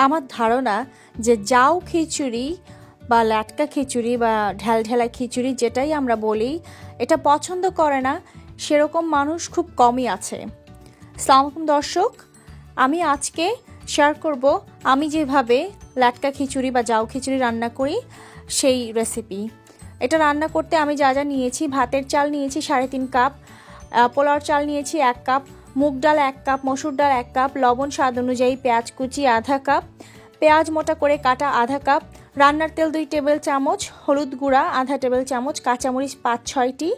আমার ধারণা যে জাউ খিচুড়ি বা লাটকা খিচুড়ি বা ঢেলঢেলা খিচুড়ি যেটাই আমরা বলি, এটা পছন্দ করে না সেরকম মানুষ খুব কমই আছে। আসসালামু আলাইকুম দর্শক, আমি আজকে শেয়ার করব আমি যেভাবে লাটকা খিচুড়ি বা জাউ খিচুড়ি রান্না করি সেই রেসিপি। এটা রান্না করতে আমি যা যা নিয়েছি: ভাতের চাল নিয়েছি 3.5 কাপ, পোলাওর চাল নিয়েছি 1 কাপ, মুগ ডাল 1 কাপ, মসুর ডাল 1 কাপ, লবণ স্বাদ অনুযায়ী, পেঁয়াজ কুচি আধা কাপ, পেঁয়াজ মোটা করে কাটা আধা কাপ, রান্নার তেল 2 টেবিল চামচ, হলুদ গুঁড়া আধা টেবিল চামচ, কাঁচামরিচ 5-6টি,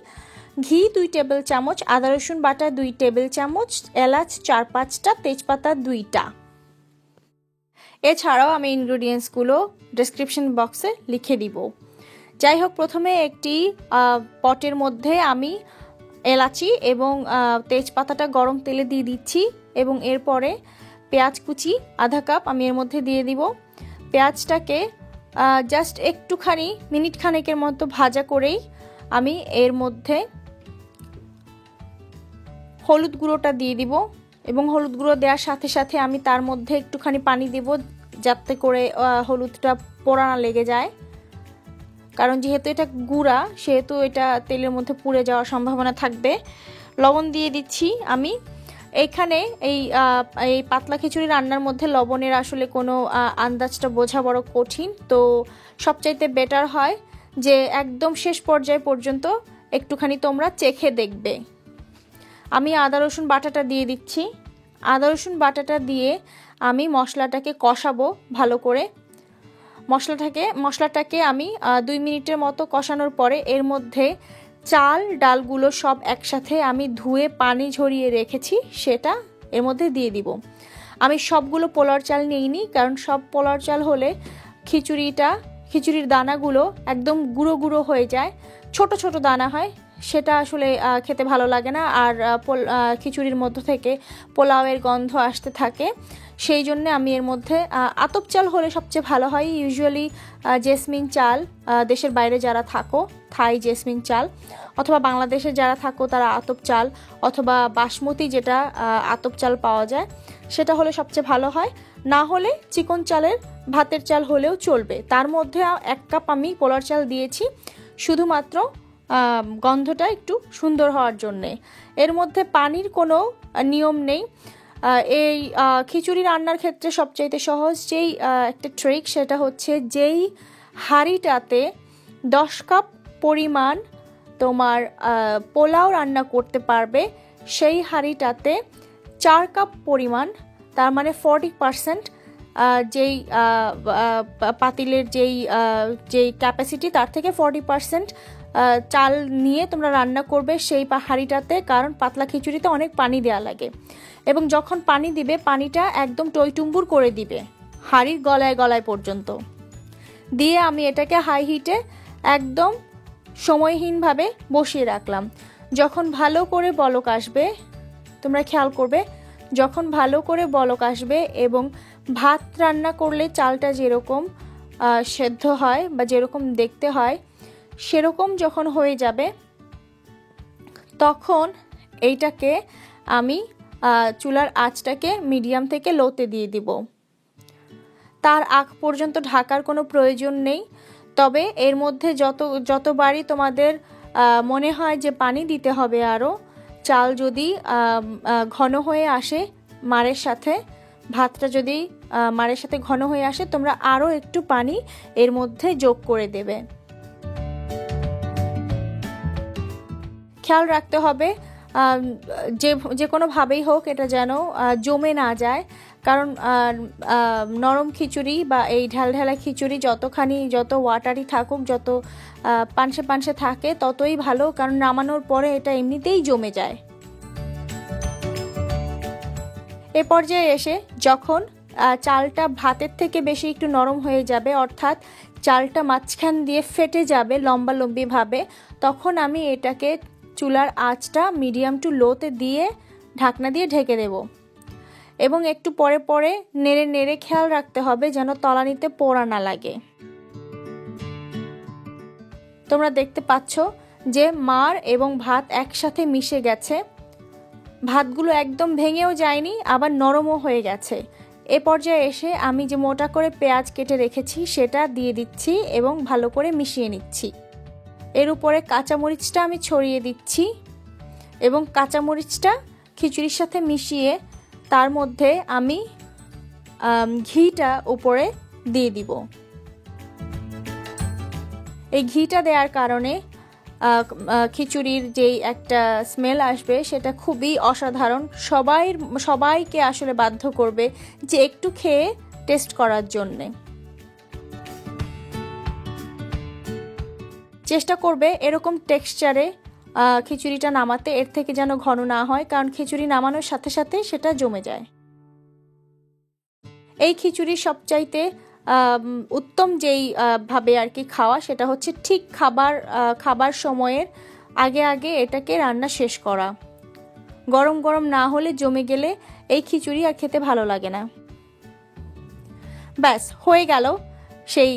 ঘি 2 টেবিল চামচ, আদা রসুন বাটা 2 টেবিল চামচ, এলাচ 4-5টা, তেজপাতা 2টা। এছাড়াও আমি ইনগ্রেডিয়েন্টসগুলো ডেসক্রিপশন বক্সে লিখে দিব। যাই হোক, প্রথমে একটি পটের মধ্যে আমি এলাচি এবং তেজপাতাটা গরম তেলে দিয়ে দিচ্ছি এবং এরপরে পেঁয়াজ কুচি আধা কাপ আমি এর মধ্যে দিয়ে দিব। পেঁয়াজটাকে জাস্ট একটুখানি মিনিট খানেকের মতো ভাজা করেই আমি এর মধ্যে হলুদ গুঁড়োটা দিয়ে দিব এবং হলুদ গুঁড়ো দেওয়ার সাথে সাথে আমি তার মধ্যে একটুখানি পানি দিব যাতে করে হলুদটা পোড়া না লেগে যায়, কারণ যেহেতু এটা গুঁড়া সেহেতু এটা তেলের মধ্যে পুড়ে যাওয়ার সম্ভাবনা থাকবে। লবণ দিয়ে দিচ্ছি আমি। এইখানে এই পাতলা খিচুড়ি রান্নার মধ্যে লবণের আসলে কোনো আন্দাজটা বোঝা বড় কঠিন, তো সবচাইতে বেটার হয় যে একদম শেষ পর্যায় পর্যন্ত একটুখানি তোমরা চেখে দেখবে। আমি আদা রসুন বাটাটা দিয়ে দিচ্ছি। আদা রসুন বাটাটা দিয়ে আমি মশলাটাকে কষাবো ভালো করে। মশলাটাকে আমি 2 মিনিটের মতো কষানোর পরে এর মধ্যে চাল ডালগুলো সব একসাথে আমি ধুয়ে পানি ঝরিয়ে রেখেছি সেটা এর মধ্যে দিয়ে দিব। আমি সবগুলো পোলাওর চাল নিইনি, কারণ সব পোলাওর চাল হলে খিচুড়ির দানাগুলো একদম গুঁড়ো গুঁড়ো হয়ে যায়, ছোট ছোট দানা হয়, সেটা আসলে খেতে ভালো লাগে না, আর খিচুড়ির মধ্য থেকে পোলাওয়ের গন্ধ আসতে থাকে। সেই জন্য আমি এর মধ্যে আতপ চাল হলে সবচেয়ে ভালো হয়। ইউজুয়ালি জেসমিন চাল, দেশের বাইরে যারা থাকো থাই জেসমিন চাল, অথবা বাংলাদেশে যারা থাকো তারা আতপ চাল অথবা বাসমতি যেটা আতপ চাল পাওয়া যায় সেটা হলে সবচেয়ে ভালো হয়। না হলে চিকন চালের ভাতের চাল হলেও চলবে। তার মধ্যে 1 কাপ আমি পোলার চাল দিয়েছি শুধুমাত্র গন্ধটা একটু সুন্দর হওয়ার জন্যে। এর মধ্যে পানির কোনো নিয়ম নেই। এই খিচুড়ি রান্নার ক্ষেত্রে সবচাইতে সহজ যেই একটা ট্রিক, সেটা হচ্ছে যেই হাঁড়িটাতে 10 কাপ পরিমাণ তোমার পোলাও রান্না করতে পারবে সেই হাঁড়িটাতে 4 কাপ পরিমাণ, তার মানে 40% যেই পাতিলের যেই ক্যাপাসিটি তার থেকে 40% চাল নিয়ে তোমরা রান্না করবে সেই হাঁড়িটাতে, কারণ পাতলা খিচুড়িতে অনেক পানি দেওয়া লাগে এবং যখন পানি দিবে পানিটা একদম টইটুম্বুর করে দিবে হাঁড়ির গলায় গলায় পর্যন্ত দিয়ে আমি এটাকে হাই হিটে একদম সময়হীনভাবে বসিয়ে রাখলাম। যখন ভালো করে বলক আসবে, তোমরা খেয়াল করবে যখন ভালো করে বলক আসবে এবং ভাত রান্না করলে চালটা যেরকম সেদ্ধ হয় বা যেরকম দেখতে হয় সেরকম যখন হয়ে যাবে, তখন এইটাকে আমি চুলার আঁচটাকে মিডিয়াম থেকে লোতে দিয়ে দিব। তার আগ পর্যন্ত ঢাকার কোনো প্রয়োজন নেই। তবে এর মধ্যে যতবারই তোমাদের মনে হয় যে পানি দিতে হবে আরও, চাল যদি ঘন হয়ে আসে মারের সাথে, ভাতটা যদি মারের সাথে ঘন হয়ে আসে, তোমরা আরও একটু পানি এর মধ্যে যোগ করে দেবে। খেয়াল রাখতে হবে যে কোনোভাবেই হোক এটা যেন জমে না যায়, কারণ নরম খিচুড়ি বা এই ঢালঢালা খিচুড়ি যত ওয়াটারি থাকুক, যত পানসে পানসে থাকে ততই ভালো, কারণ নামানোর পরে এটা এমনিতেই জমে যায়। এ পর্যায়ে এসে যখন চালটা ভাতের থেকে বেশি একটু নরম হয়ে যাবে, অর্থাৎ চালটা মাঝখান দিয়ে ফেটে যাবে লম্বালম্বিভাবে, তখন আমি এটাকে চুলার আঁচটা মিডিয়াম টু লোতে দিয়ে ঢাকনা দিয়ে ঢেকে দেব এবং একটু পরে পরে নেড়ে নেড়ে খেয়াল রাখতে হবে যেন তলানিতে পোড়া না লাগে। তোমরা দেখতে পাচ্ছ যে মার এবং ভাত একসাথে মিশে গেছে, ভাতগুলো একদম ভেঙেও যায়নি আবার নরমও হয়ে গেছে। এ পর্যায়ে এসে আমি যে মোটা করে পেঁয়াজ কেটে রেখেছি সেটা দিয়ে দিচ্ছি এবং ভালো করে মিশিয়ে নিচ্ছি। এর উপরে কাঁচামরিচটা আমি ছড়িয়ে দিচ্ছি এবং কাঁচামরিচটা খিচুড়ির সাথে মিশিয়ে তার মধ্যে আমি ঘিটা উপরে দিয়ে দিব। এই ঘিটা দেওয়ার কারণে খিচুড়ির যেই একটা স্মেল আসবে সেটা খুবই অসাধারণ, সবাইকে আসলে বাধ্য করবে যে একটু খেয়ে টেস্ট করার জন্যে। চেষ্টা করবে এরকম টেক্সচারে খিচুড়িটা নামাতে, এর থেকে যেন ঘন না হয়, কারণ খিচুড়ি নামানোর সাথে সাথে সেটা জমে যায়। এই খিচুড়ির সবচাইতে উত্তম যেই ভাবে আর কি খাওয়া সেটা হচ্ছে ঠিক খাবার সময়ের আগে আগে এটাকে রান্না শেষ করা। গরম গরম না হলে জমে গেলে এই খিচুড়ি আর খেতে ভালো লাগে না। ব্যাস হয়ে গেল সেই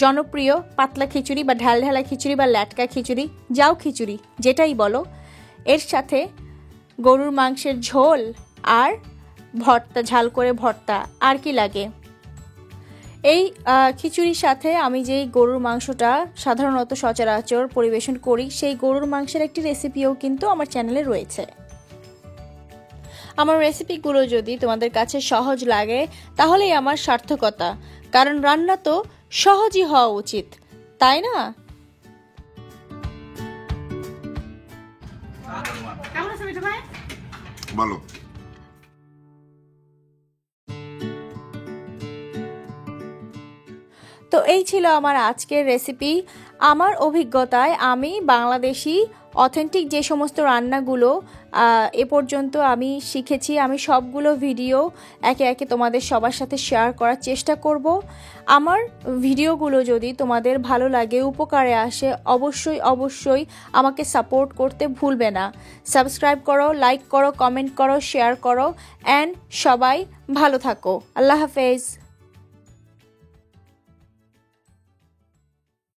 জনপ্রিয় পাতলা খিচুড়ি বা ঢালঢালা খিচুড়ি বা ল্যাটকা খিচুড়ি, যাও খিচুড়ি যেটাই বলো। এর সাথে গরুর মাংসের ঝোল আর ভর্তা, ঝাল করে ভর্তা, আর কি লাগে। এই খিচুড়ির সাথে আমি যেই গরুর মাংসটা সাধারণত সচরাচর পরিবেশন করি সেই গরুর মাংসের একটি রেসিপিও কিন্তু আমার চ্যানেলে রয়েছে। আমার রেসিপিগুলো যদি তোমাদের কাছে সহজ লাগে তাহলেই আমার সার্থকতা, কারণ রান্না তো সহজই হওয়া উচিত, তাই না? ভালো। তো এই ছিল আমার আজকের রেসিপি। আমার অভিজ্ঞতায় আমি বাংলাদেশি অথেন্টিক যে সমস্ত রান্নাগুলো এ পর্যন্ত আমি শিখেছি, আমি সবগুলো ভিডিও একে একে তোমাদের সবার সাথে শেয়ার করার চেষ্টা করব। আমার ভিডিওগুলো যদি তোমাদের ভালো লাগে, উপকারে আসে, অবশ্যই আমাকে সাপোর্ট করতে ভুলবে না। সাবস্ক্রাইব করো, লাইক করো, কমেন্ট করো, শেয়ার করো, অ্যান্ড সবাই ভালো থাকো। আল্লাহ হাফেজ।